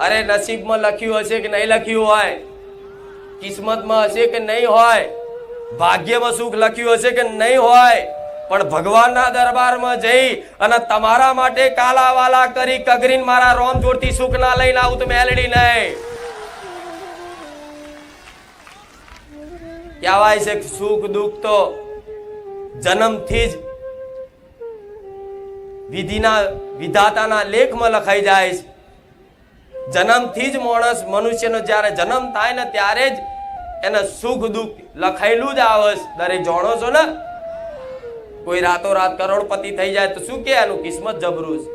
અરે નસીબમાં લખ્યું હશે કે નહીં લખ્યું હોય, કિસ્મતમાં હશે કે નહીં હોય, ભાગ્યમાં સુખ લખ્યું હશે કે નહીં હોય, પણ ભગવાનના દરબારમાં જઈ અને તમારા માટે કાલાવાલા કરી કગરીને મારા રોમ જોડતી સુખ ના લઈને આવું તો મેલડી નહીં. કહેવાય છે સુખ દુઃખ તો જન્મથી જ વિધાતાના લેખમાં લખાઈ જાય છે. જન્મથી જ માણસ મનુષ્યનો જ્યારે જન્મ થાય ને ત્યારે જ એને સુખ દુઃખ લખાયેલું જ આવે. દરેક જાણો છો ને, કોઈ રાતોરાત કરોડપતિ થઈ જાય તો શું કે એનું કિસ્મત જબરું છે,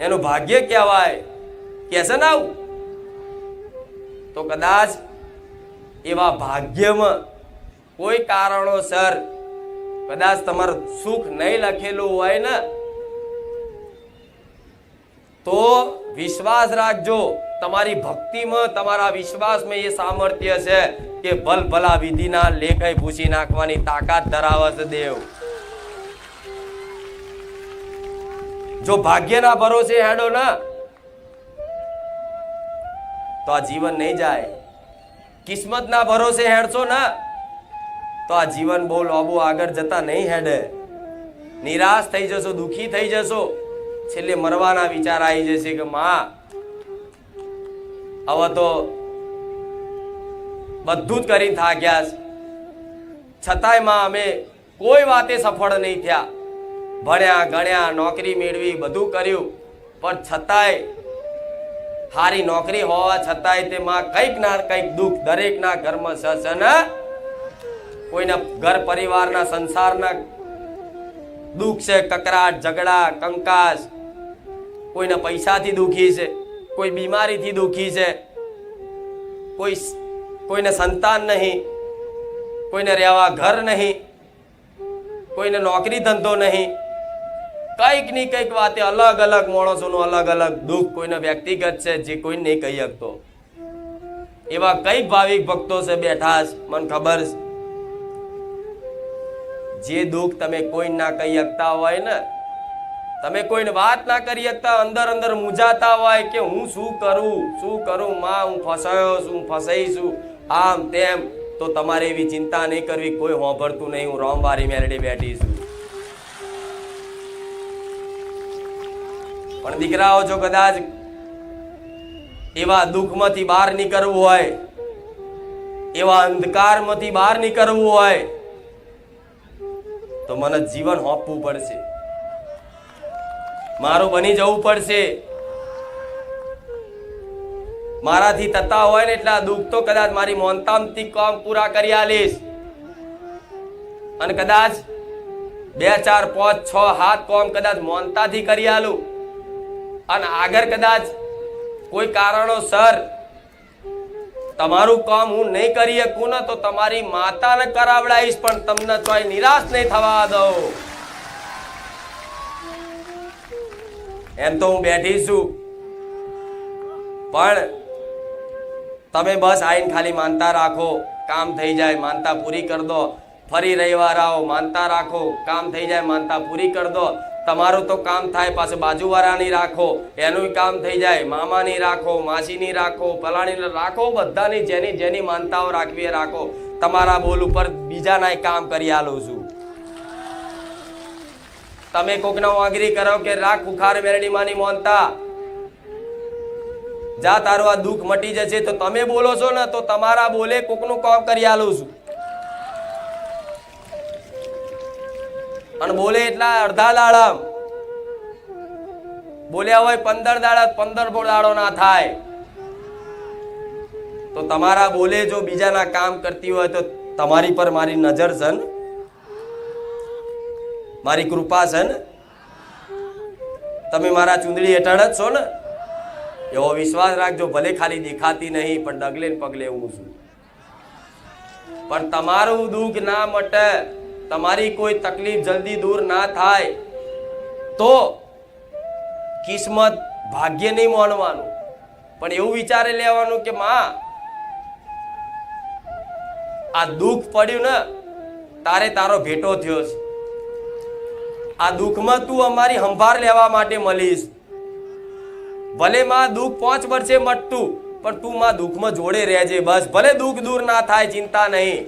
એનું ભાગ્ય કહેવાય. કે છે ને આવું? તો કદાચ એવા ભાગ્યમાં કોઈ કારણોસર કદાચ તમારું સુખ નહીં લખેલું હોય ને, તો વિશ્વાસ રાખજો, તમારી ભક્તિમાં તમારા વિશ્વાસમાં એ સામર્થ્ય છે કે ભલ ભલા વિધિના લેખે ભૂસી નાખવાની તાકાત ધરાવે છે દેવ. જો ભાગ્યના ભરોસે હેડો ને તો આ જીવન નહીં જાય. કિસ્મતના ભરોસે હેડશો ને તો આ જીવન બહુ લાંબુ આગળ જતા નહીં હેડે. નિરાશ થઈ જશો, દુખી થઈ જશો, છેલ્લે મરવાના વિચાર આવી જશે કે માં હવે તો બધું જ કરી થાક્યા છે, છતાંય માં અમે કોઈ વાતે સફળ નહીં થયા. ભણ્યા ગણ્યા, નોકરી મેળવી, બધું કર્યું, પણ છતાંય સારી નોકરી હોવા છતાંય તે માં કંઈક ના કંઈક દુઃખ દરેકના ઘરમાં છે ને. કોઈના ઘર પરિવારના સંસારના દુઃખ છે, કકરાટ, ઝઘડા, કંકાસ. કોઈને પૈસાથી દુઃખી છે, કોઈ બીમારીથી દુઃખી છે, કોઈને સંતાન નહીં, કોઈને રહેવા ઘર નહીં, કોઈને નોકરી ધંધો નહીં. કંઈક ની કંઈક વાતે અલગ અલગ માણસોનું અલગ અલગ દુઃખ કોઈને વ્યક્તિગત છે જે કોઈ નહીં કહી શકતો. એવા કઈક ભાવિક ભક્તો છે બેઠા છે, મને ખબર છે. જે દુઃખ તમે કોઈ ના કહી શકતા હોય ને, તમે કોઈને વાત ના કરી શકતા, અંદર અંદર મૂંઝાતા હોય કે હું શું કરું માં, હું ફસાયો છું, હું ફસાઈ છું, આમ તેમ, તો તમારે એવી ચિંતા નહીં કરવી. કોઈ હોંભરતું નહીં, હું રોમવારી મેલડી બેઠી છું. પણ દીકરાઓ, જો કદાચ એવા દુઃખમાંથી બહાર નીકળવું હોય, એવા અંધકારમાંથી બહાર નીકળવું હોય, તો મને જીવન હોપવું પડશે, મારું બની જવું પડશે. મારાથી થતા હોય ને એટલા દુઃખ તો કદાચ મારી મોનતામથી કામ પૂરા કરી આલીશ. અને કદાચ 2 4 5 6 7 કામ કદાચ મોનતાથી કરી આલું, અને આગળ કદાચ કોઈ કારણોસર તમારું કામ હું નહીં કરી શકું ને, તો તમારી માતાને કરાવડાવીશ, પણ તમને કોઈ નિરાશ નહીં થવા દઉં. એમ તો હું બેઠી છું, પણ તમે બસ આઈને ખાલી માનતા રાખો, કામ થઈ જાય, માનતા પૂરી કરી દો. ફરી રવિવાર આવો, માનતા રાખો, કામ થઈ જાય, માનતા પૂરી કરી દો. તમારું તો કામ થાય, પાછું બાજુવાળાની રાખો, એનું કામ થઈ જાય, મામાની રાખો, માસીની રાખો, ફલાણી રાખો, બધાની જેની જેની માનતાઓ રાખવી એ રાખો. તમારા બોલ ઉપર બીજાના કામ કરી આલું છું. તમે કોકના વાંગરી કરો કે રાખ બુખાર મેરડી માની મોનતા, જા તારું આ દુઃખ મટી જશે, તો તમે બોલો છો ને, તો તમારા બોલે કોકનું કામ કરી આલું છું. અને બોલે એટલા અડધા દાડા બોલ્યા હોય, 15 દાડા 15 દાડો ના થાય. તો તમારા બોલે જો બીજાના કામ કરતી હોય, તો તમારી પર મારી નજર છે ને, મારી કૃપા છે ને, તમે મારા ચૂંદડી હેઠળ જ છો ને, એવો વિશ્વાસ રાખજો. ભલે ખાલી દેખાતી નહીં, પણ ડગલે ને પગલે હું છું. પણ તમારું દુઃખ ના મટે, તમારી કોઈ તકલીફ જલ્દી દૂર ના થાય, તો કિસ્મત ભાગ્ય નહીં માનવાનું, પણ એવું વિચારી લેવાનું કે માં આ દુઃખ પડ્યું ને તારે તારો ભેટો થયો છે, આ દુઃખમાં તું અમારી સંભાળ લેવા માટે મળીશ. ભલે માં દુઃખ 5 વર્ષે મટતું, પણ તું માં દુઃખમાં જોડે રહેજે બસ. ભલે દુઃખ દૂર ના થાય, ચિંતા નહીં.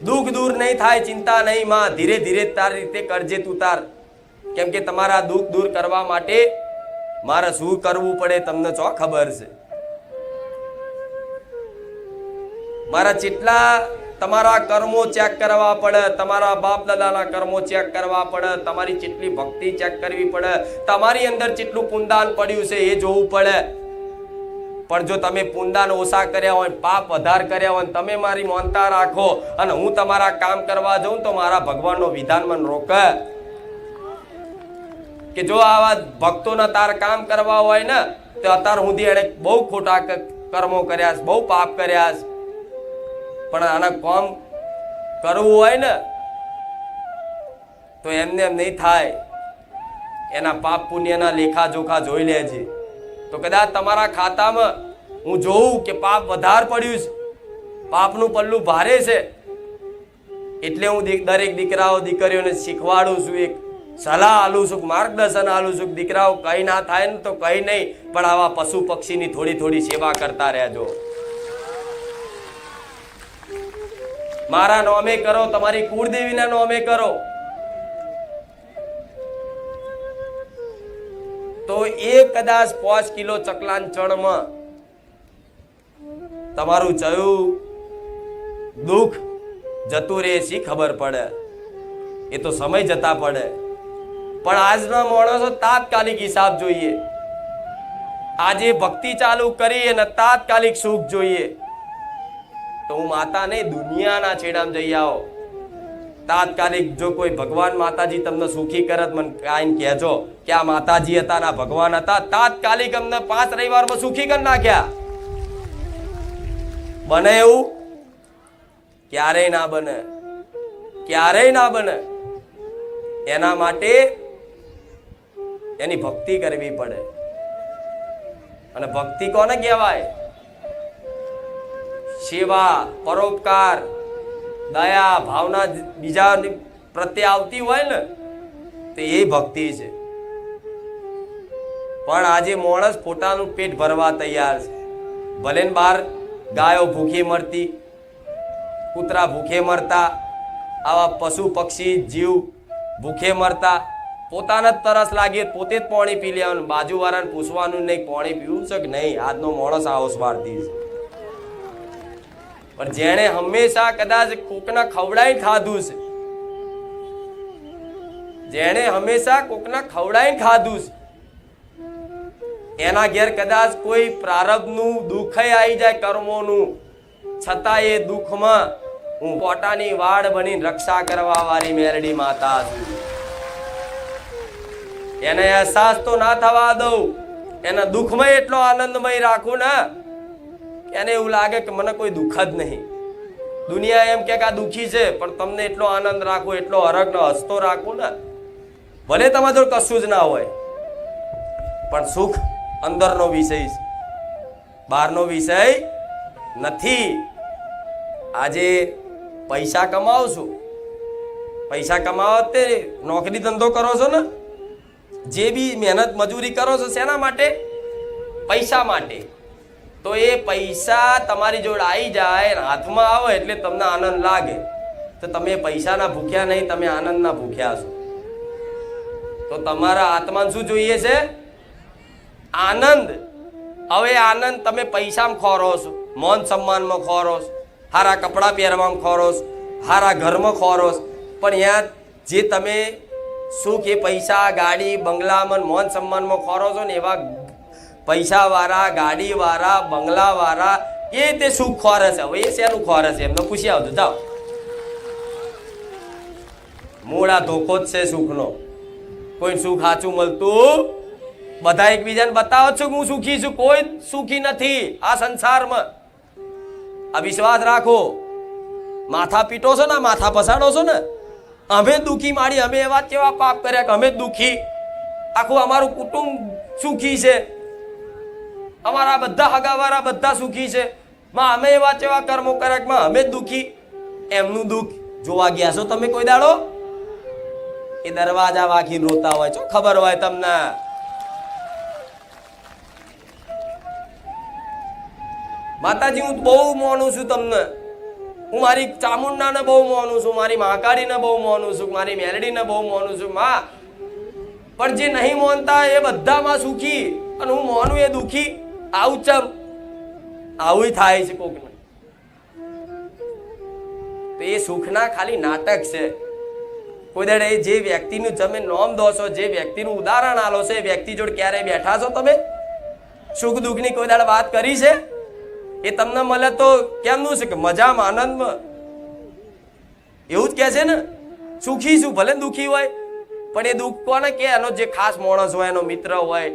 દુઃખ દૂર નહીં થાય, ચિંતા નહીં માં. ધીરે ધીરે તારી રીતે કરજે તું તાર. કેમ કે તમારા દુઃખ દૂર કરવા માટે મારે શું કરવું પડે તમને ચો ખબર છે. મારા જેટલા તમારા કર્મો ચેક કરવા પડે, તમારા બાપ દાદાના કર્મો ચેક કરવા પડે, તમારી જેટલી ભક્તિ ચેક કરવી પડે, તમારી અંદર જેટલું પુણ્યદાન પડ્યું છે એ જોવું પડે. પણ જો તમે પુણ્યદાન ઓછા કર્યા હોય, પાપ વધારે કર્યા હોય, તમે મારી માનતા રાખો અને હું તમારા કામ કરવા જાઉં તો મારા ભગવાનનો વિધાન મને રોકે કે જો આવા ભક્તોના તાર કામ કરવા હોય ને તો અત્યાર સુધી એને બહુ ખોટા કર્મો કર્યા છે, બહુ પાપ કર્યા છે, પણ આના કામ કરવું હોય ને તો એમને એમ નહીં થાય. એના પાપ પુણ્યના લેખા જોખા જોઈ લેજે તો કદાચ તમારા ખાતામાં હું જોઉં કે પાપ વધારે પડ્યું છે, પાપનું પલ્લું ભારે છે, એટલે હું દરેક દીકરાઓ દીકરીઓને શીખવાડું છું, એક સલાહ આલું છું, માર્ગદર્શન આલું છું. દીકરાઓ કઈ ના થાય ને તો કઈ નહીં, પણ આવા પશુ પક્ષીની થોડી થોડી સેવા કરતા રહેજો. મારા નોમે કરો, તમારી કુળદેવીના નોમે કરો તો એ કદાચ 5 કિલો ચકલાન ચણમાં તમારું ચયું દુઃખ જતું રહે છે ખબર પડે. એ તો સમય જતા પડે, પણ આજના માણસો તાત્કાલિક હિસાબ જોઈએ. આજે ભક્તિ ચાલુ કરી અને તાત્કાલિક સુખ જોઈએ તો હું માતા નહીં દુનિયાના છેડામાં જઈ આવો. તાત્કાલિક જો કોઈ ભગવાન માતાજી તમને સુખી કરત મને કાંઈ કહેજો કે આ માતાજી હતા ના ભગવાન હતા, તાત્કાલિક અમને 5 રવિવારમાં સુખી કરી નાખ્યા. બને એવું? ક્યારેય ના બને, ક્યારેય ના બને. એના માટે એની ભક્તિ કરવી પડે. અને ભક્તિ કોને કહેવાય? સેવા, પરોપકાર, દયા ભાવના બીજા પ્રત્યે આવતી હોય ને તો એ ભક્તિ છે. પણ આજે માણસ પોતાનું પેટ ભરવા તૈયાર છે. ભલે ને બહાર ગાયો ભૂખી મરતી, કૂતરા ભૂખે મરતા, આવા પશુ પક્ષી જીવ ભૂખે મરતા, પોતાને જ તરસ લાગી પોતે જ પાણી પી લેવાનું, બાજુવાળાને પૂછવાનું નહીં પાણી પીવું છે કે નહીં. આજનો માણસ આવો સ્વાર્થી છે. પણ જેણે હંમેશા કદાચ કોકના ખવડાઈ ખાધું છે, જેણે હંમેશા કોકના ખવડાઈ ખાધું છે, એના ઘેર કદાચ કોઈ પ્રારબ્ધનું દુઃખ આવી જાય કર્મોનું, છતાં એ દુઃખમાં હું પોતાની વાડ બની રક્ષા કરવા વાળી મેરડી માતા છું. એને અહેસાસ તો ના થવા દઉં, એના દુઃખમાં એટલો આનંદમય રાખું ને એને એવું લાગે કે મને કોઈ દુઃખ જ નહીં. દુનિયા એમ કે આ દુઃખી છે, પણ તમને એટલો આનંદ રાખો, એટલો હરખ હસતો રાખો ને, ભલે તમારે જોડે કશું જ ના હોય, પણ સુખ અંદરનો વિષય છે, બહારનો વિષય નથી. આજે પૈસા કમાવો છો, પૈસા કમાવો તે નોકરી ધંધો કરો છો ને, જે બી મહેનત મજૂરી કરો છો શેના માટે? પૈસા માટે. તો એ પૈસા તમારી જોડે આવી જાય, હાથમાં આવે એટલે તમને આનંદ લાગે, તો તમે પૈસાના ભૂખ્યા નહીં, તમે આનંદના ભૂખ્યા છો. તો તમારા આત્માને શું જોઈએ છે? આનંદ. હવે આનંદ તમે પૈસામાં ખોરો છો, માન સન્માનમાં ખોરો છો, સારા કપડાં પહેરવામાં ખોરો છો, સારા ઘરમાં ખોરો છો, પણ યાર જે તમે સુખ એ પૈસા ગાડી બંગલામાં માન સન્માનમાં ખોરો છો ને એવા પૈસા વાળા, ગાડી વાળા, બંગલા વાળા એ તે સુખ ખોરે છે. હવે એ શેનું ખોરે છે એમને પૂછી આવજો. જાઓ, મૂળા ધોખો જ છે સુખનો. કોઈ સુખ સાચું મળતું? બધા એકબીજાને બતાવો છો કે હું સુખી છું, કોઈ સુખી નથી આ સંસારમાં. આ વિશ્વાસ રાખો. માથા પીટો છો ને, માથા પસાડો છો ને, અમે દુઃખી માડી, અમે એવા કેવા પાપ કર્યા કે અમે દુઃખી, આખું અમારું કુટુંબ સુખી છે, અમારા બધા હગાવાળા બધા સુખી છે, અમે એવા કેવા કર્મો કર્યા કે અમે દુઃખી. એમનું દુઃખ જોવા ગયા છો તમે કોઈ દાડો? એ દરવાજા વાગીને રોતા હોય છો, ખબર હોય તમને? માતાજી હું બહુ માનું છું તમને, હું મારી ચામુંડાને બહુ માનું છું, મારી મહાકાળીને બહુ માનું છું, મારી મેલડીને બહુ માનું છું માં, પણ જે નહીં માનતા એ બધામાં સુખી અને હું માનું એ દુખી. આવું ચમ આવું થાય છે કોકને. તો એ સુખના ખાલી નાટક છે. કોઈ દાડે જે વ્યક્તિનું તમે નામ દો છો, જે વ્યક્તિનું ઉદાહરણ આલો છો, એ વ્યક્તિ જોડે ક્યારે બેઠા છો તમે? સુખ દુઃખની કોઈ દાડે વાત કરી છે? એ તમને મળે તો કેમનું છે કે મજામાં આનંદમાં? એવું જ કહે છે ને, સુખી છું ભલે દુઃખી હોય, પણ એ દુઃખ કોને કે? એનો જે ખાસ માણસ હોય, એનો મિત્ર હોય,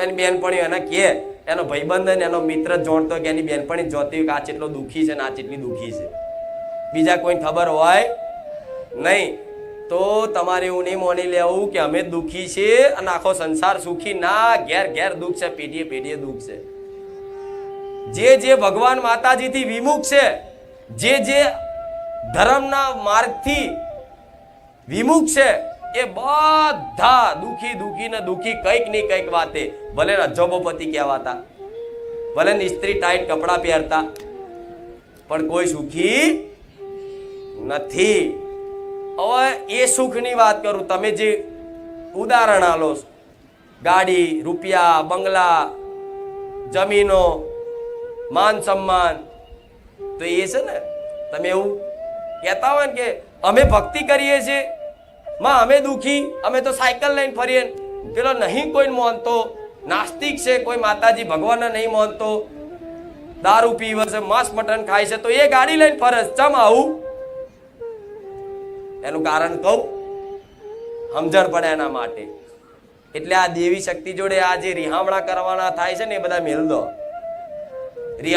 એની બેનપણી એને કે, એનો ભાઈબંધ ને એનો મિત્ર જોણતો કે એની બેનપણી જોતી હોય કે આ કેટલો દુઃખી છે ને આ કેટલી દુઃખી છે. બીજા કોઈ ખબર હોય નહીં. તો તમારે એવું નહીં માની લેવું કે અમે દુઃખી છીએ અને આખો સંસાર સુખી. ના, ઘેર ઘેર દુઃખ છે, પેઢીએ પેઢીએ દુઃખ છે. જે ભગવાન માતાજીથી વિમુખ છે, જે ધર્મના માર્ગથી વિમુખ છે, એ બધા દુઃખી ને દુઃખી કંઈક ની કંઈક વાતે. ભલે અજોબોપતિ કહેવાતા, ભલે ઇસ્ત્રી ટાઈટ કપડા પહેરતા, પણ કોઈ સુખી નથી. હવે એ સુખની વાત કરું. તમે જે ઉદાહરણ આલો, ગાડી, રૂપિયા, બંગલા, જમીનો, માન સન્માન, તો એ છે ને, તમે એવું કહેતા હોય ને કે અમે ભક્તિ કરીએ છીએ માં, અમે દુઃખી, અમે તો સાયકલ લઈને ફરીએ. પેલો નહીં કોઈ માનતો, નાસ્તિક છે, કોઈ માતાજી ભગવાનને નહીં માનતો, દારૂ પીવે છે, માંસ મટન ખાય છે, તો એ ગાડી લઈને ફરે. ચમ આવું? એનું કારણ કહું, સમજણ પડે એના માટે. એટલે આ દેવી શક્તિ જોડે આ જે રિહામણા કરવાના થાય છે ને, એ બધા મેલ દો.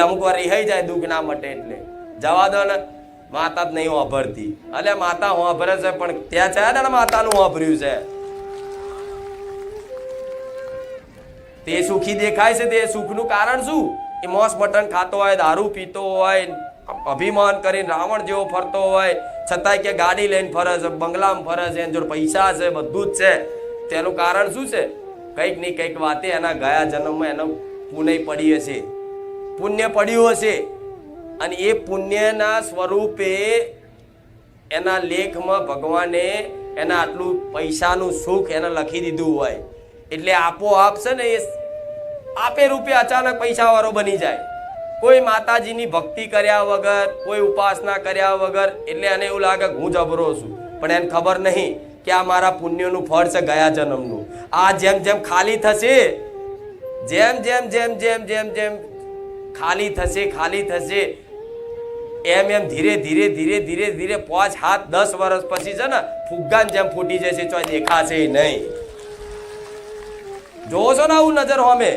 અમુક વાર રિહાઈ જાય દુઃખ ના મટે એટલે જવા દો ને. માતા જ નહીં વાપરતી. એટલે માતા વાપરે છે, પણ ત્યાં છે ને માતાનું વાપર્યું છે તે સુખી દેખાય છે. તે સુખનું કારણ શું? એ માંસ મટન ખાતો હોય, દારૂ પીતો હોય, અભિમાન કરીને રાવણ જેવો ફરતો હોય, છતાંય કે ગાડી લઈને ફરે છે, બંગલામાં ફરે છે, એની જોડે પૈસા છે, બધું જ છે. તેનું કારણ શું છે? કંઈક ની કંઈક વાતે એના ગયા જન્મમાં એનો પુણ્ય પડી હશે, પુણ્ય પડ્યું હશે, અને એ પુણ્યના સ્વરૂપે એના લેખમાં ભગવાને એના આટલું પૈસાનું સુખ એને લખી દીધું હોય. એટલે આપોઆપ છે ને, એ આપે રૂપે અચાનક પૈસા વાળો બની જાય. કોઈ માતાજીની ભક્તિ કર્યા વગર, કોઈ ઉપાસના કર્યા વગર. એટલે એને એવું લાગે હું જબરો છું, પણ એને ખબર નહીં કે આ મારા પુણ્યનું ફળ છે ગયા જન્મનું. આ જેમ જેમ ખાલી થશે, જેમ જેમ જેમ જેમ જેમ જેમ ખાલી થશે, એમ એમ ધીરે ધીરે ધીરે ધીરે ધીરે 5, 7, 10 વર્ષ પછી છે ને ફુગ્ગાની જેમ ફૂટી જશે, ચોય દેખાશે નહીં. જોવો છો ને આવું નજર હોમે,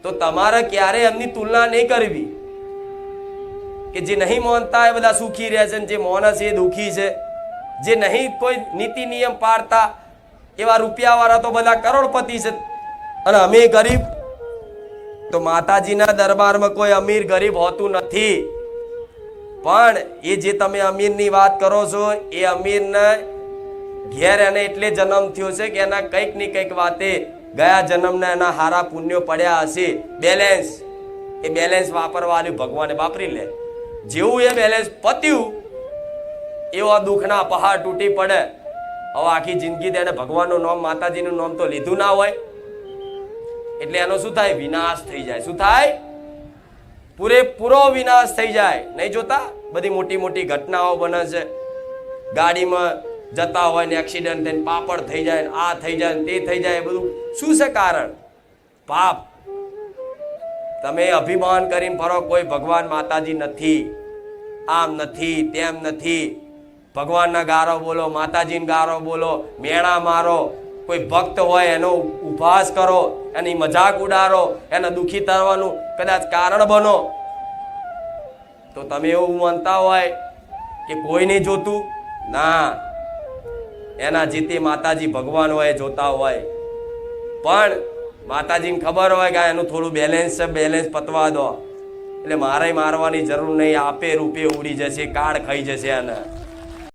તો તમારે ક્યારે એમની તુલના નહીં કરવી કે જે નહીં માનતા એ બધા સુખી રહે છે, જે માને છે એ દુઃખી છે. જે નહીં કોઈ નીતિ નિયમ પાળતા એવા રૂપિયા વાળા તો બધા કરોડપતિ છે, અને અમે ગરીબ. તો માતાજીના દરબારમાં કોઈ અમીર ગરીબ હોતું નથી. પણ એ જે તમે અમીરની વાત કરો છો, એ અમીરને ઘેર એને એટલે જન્મ થયો છે કે એના કંઈક ની કંઈક વાતે ગયા જન્મના એના હારા પુણ્યો પડ્યા હશે. બેલેન્સ, એ બેલેન્સ વાપરવાનું ભગવાને વાપરી લે. જેવું એ બેલેન્સ પત્યું, એવો દુઃખના પહાડ તૂટી પડે. હવે આખી જિંદગી તેને ભગવાનનું નામ, માતાજીનું નામ તો લીધું ના હોય, એટલે એનો શું થાય? વિનાશ થઈ જાય. શું થાય? પૂરેપૂરો વિનાશ થઈ જાય. નહીં જોતા બધી મોટી મોટી ઘટનાઓ બને છે, ગાડીમાં જતા હોય ને એક્સિડન્ટ થઈને પાપડ થઈ જાય ને આ થઈ જાય ને તે થઈ જાય. બધું શું છે કારણ? પાપ. તમે અભિમાન કરીને ફરો, કોઈ ભગવાન માતાજી નથી, આમ નથી, તેમ નથી. ભગવાનના ગારો બોલો, માતાજીને ગારો બોલો, મેણા મારો. કોઈ ભક્ત હોય એનો ઉપહાસ કરો, એની મજાક ઉડાડો, એને દુઃખી થવાનું કદાચ કારણ બનો. તો તમે એવું માનતા હોય કે કોઈ નહીં જોતું? ના, એના જીતે માતાજી ભગવાન હોય, જોતા હોય. પણ માતાજીને ખબર હોય કે એનું થોડું બેલેન્સ છે, બેલેન્સ પતવા દો, એટલે મારે મારવાની જરૂર નહીં. આપે રૂપે ઉડી જશે, કાળ ખાઈ જશે એને.